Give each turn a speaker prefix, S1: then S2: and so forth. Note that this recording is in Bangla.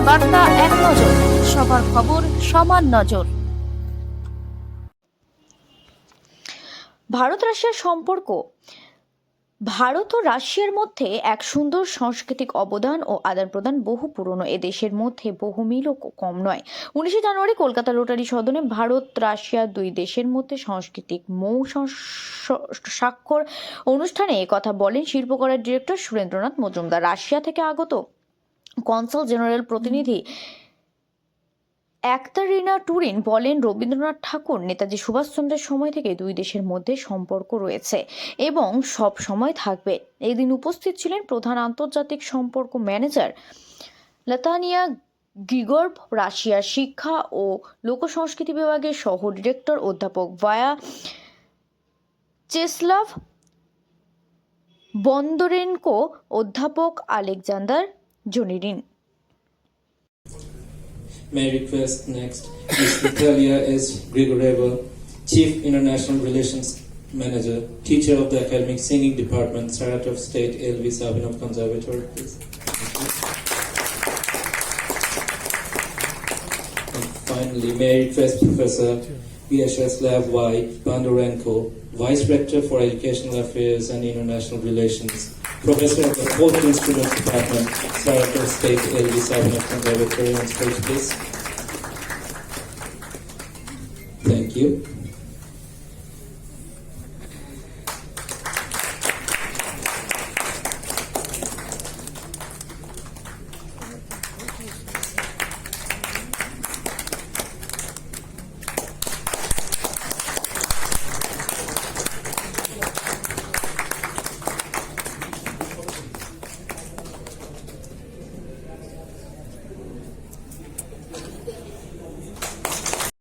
S1: বার্তা এক নজর, সবার খবর সমান নজর। ভারত রাশিয়ার সম্পর্ক। ভারত ও রাশিয়ার মধ্যে এক সুন্দর সাংস্কৃতিক অবদান ও আদান প্রদান বহু পুরনো। এ দেশের মধ্যে বহু মিলও কম নয়। 19 জানুয়ারি কলকাতা রোটারি সদনে ভারত রাশিয়া দুই দেশের মধ্যে সাংস্কৃতিক মৌ স্বাক্ষর অনুষ্ঠানে একথা বলেন শিল্পকলার ডিরেক্টর সুরেন্দ্রনাথ মজুমদার। রাশিয়া থেকে আগত কনসাল জেনারেল প্রতিনিধি একতারিনা টুরিন বলেন, রবীন্দ্রনাথ ঠাকুর, নেতাজি সুভাষচন্দ্রের সময় থেকে দুই দেশের মধ্যে সম্পর্ক রয়েছে এবং সব সময় থাকবে। এই দিন উপস্থিত ছিলেন প্রধান আন্তর্জাতিক সম্পর্ক ম্যানেজার লাতানিয়া গ্রিগরভ, রাশিয়ার শিক্ষা ও লোকসংস্কৃতি বিভাগের সহ ডিরেক্টর অধ্যাপক ভায়া চেসলাভ বন্দরেনকো, অধ্যাপক Alexander জনিরিন।
S2: May I request next Ms. Natalia S. Grigoreva, Chief International Relations Manager, Teacher of the Academic Singing Department, Saratov State L.V. Sabinov Conservatory, please. And finally, may I request Professor Vyacheslav Y. Bondarenko, Vice Rector for Educational Affairs and International Relations, Professor of the Fourth Instruments Department, Saratov State L.V. Sabinov Conservatory, on stage, please. Thank you.